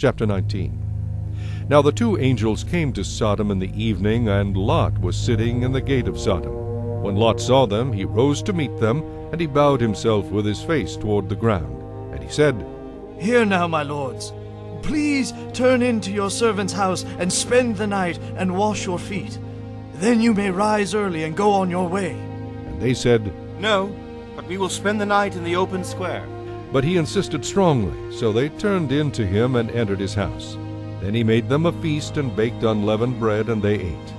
Chapter 19. Now the two angels came to Sodom in the evening, and Lot was sitting in the gate of Sodom. When Lot saw them, he rose to meet them, and he bowed himself with his face toward the ground. And he said, Hear now, my lords. Please turn into your servant's house and spend the night and wash your feet. Then you may rise early and go on your way. And they said, No, but we will spend the night in the open square. But he insisted strongly, so they turned in to him and entered his house. Then he made them a feast and baked unleavened bread, and they ate.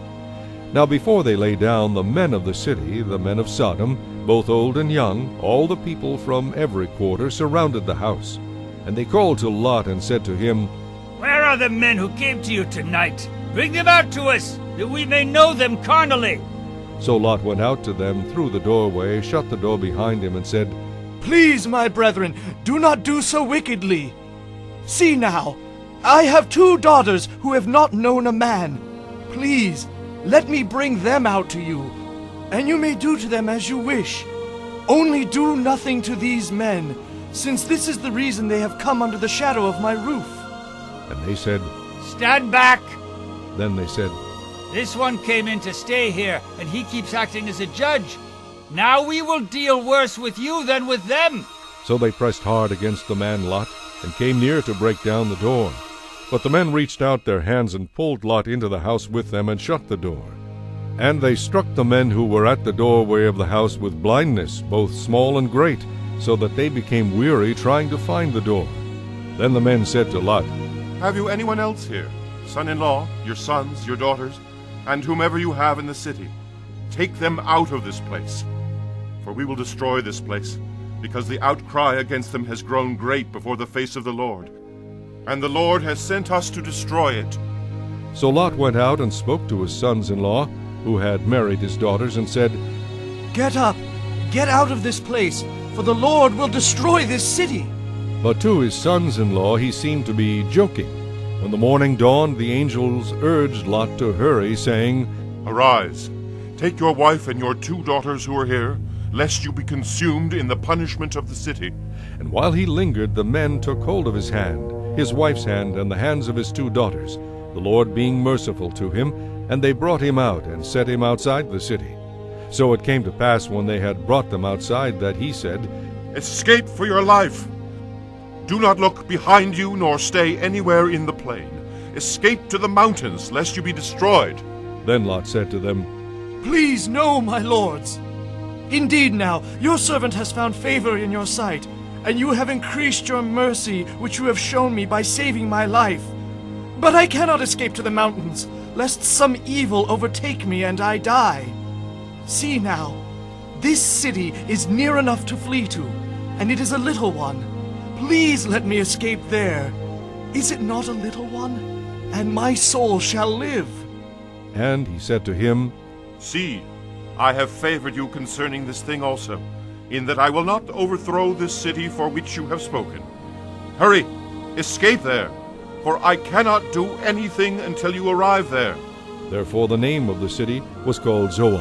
Now before they lay down, the men of the city, the men of Sodom, both old and young, all the people from every quarter, surrounded the house. And they called to Lot and said to him, Where are the men who came to you tonight? Bring them out to us, that we may know them carnally. So Lot went out to them through the doorway, shut the door behind him, and said, Please, my brethren, do not do so wickedly. See now, I have 2 daughters who have not known a man. Please, let me bring them out to you, and you may do to them as you wish. Only do nothing to these men, since this is the reason they have come under the shadow of my roof. And they said, Stand back! Then they said, This one came in to stay here, and he keeps acting as a judge. Now we will deal worse with you than with them. So they pressed hard against the man Lot, and came near to break down the door. But the men reached out their hands and pulled Lot into the house with them and shut the door. And they struck the men who were at the doorway of the house with blindness, both small and great, so that they became weary trying to find the door. Then the men said to Lot, Have you anyone else here, son-in-law, your sons, your daughters, and whomever you have in the city? Take them out of this place, for we will destroy this place, because the outcry against them has grown great before the face of the Lord. And the Lord has sent us to destroy it. So Lot went out and spoke to his sons-in-law, who had married his daughters, and said, Get up, get out of this place, for the Lord will destroy this city. But to his sons-in-law he seemed to be joking. When the morning dawned, the angels urged Lot to hurry, saying, Arise, take your wife and your 2 daughters who are here, lest you be consumed in the punishment of the city. And while he lingered, the men took hold of his hand, his wife's hand, and the hands of his 2 daughters, the Lord being merciful to him, and they brought him out and set him outside the city. So it came to pass when they had brought them outside that he said, Escape for your life. Do not look behind you, nor stay anywhere in the plain. Escape to the mountains, lest you be destroyed. Then Lot said to them, Please, no, my lords. Indeed now, your servant has found favor in your sight, and you have increased your mercy, which you have shown me by saving my life. But I cannot escape to the mountains, lest some evil overtake me and I die. See now, this city is near enough to flee to, and it is a little one. Please let me escape there. Is it not a little one? And my soul shall live. And he said to him, See, I have favored you concerning this thing also, in that I will not overthrow this city for which you have spoken. Hurry, escape there, for I cannot do anything until you arrive there. Therefore the name of the city was called Zoar.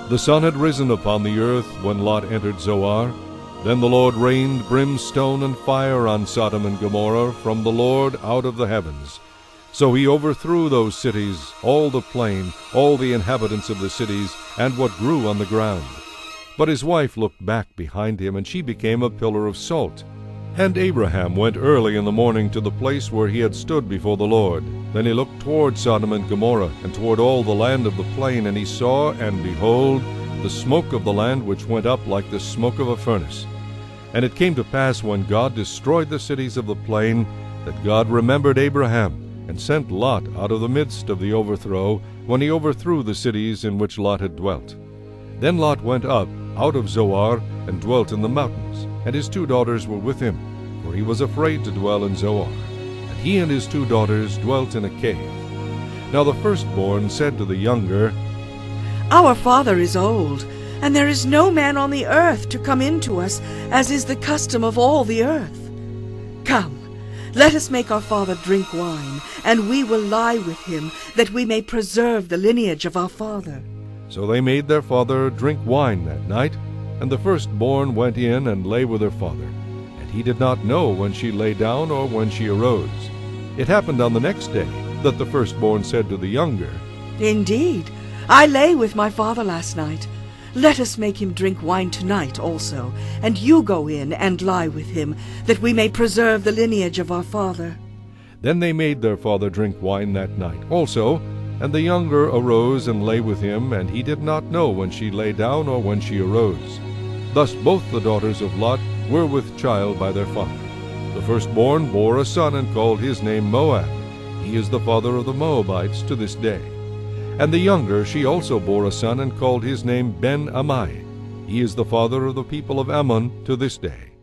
The sun had risen upon the earth when Lot entered Zoar. Then the Lord rained brimstone and fire on Sodom and Gomorrah from the Lord out of the heavens. So he overthrew those cities, all the plain, all the inhabitants of the cities, and what grew on the ground. But his wife looked back behind him, and she became a pillar of salt. And Abraham went early in the morning to the place where he had stood before the Lord. Then he looked toward Sodom and Gomorrah, and toward all the land of the plain, and he saw, and behold, the smoke of the land which went up like the smoke of a furnace. And it came to pass, when God destroyed the cities of the plain, that God remembered Abraham, and sent Lot out of the midst of the overthrow, when he overthrew the cities in which Lot had dwelt. Then Lot went up out of Zoar, and dwelt in the mountains, and his 2 daughters were with him, for he was afraid to dwell in Zoar. And he and his 2 daughters dwelt in a cave. Now the firstborn said to the younger, Our father is old, and there is no man on the earth to come in to us, as is the custom of all the earth. Come, let us make our father drink wine, and we will lie with him, that we may preserve the lineage of our father. So they made their father drink wine that night, and the firstborn went in and lay with her father. And he did not know when she lay down or when she arose. It happened on the next day that the firstborn said to the younger, Indeed, I lay with my father last night. Let us make him drink wine tonight also, and you go in and lie with him, that we may preserve the lineage of our father. Then they made their father drink wine that night also, and the younger arose and lay with him, and he did not know when she lay down or when she arose. Thus both the daughters of Lot were with child by their father. The firstborn bore a son and called his name Moab. He is the father of the Moabites to this day. And the younger she also bore a son and called his name Ben-Ammi. He is the father of the people of Ammon to this day.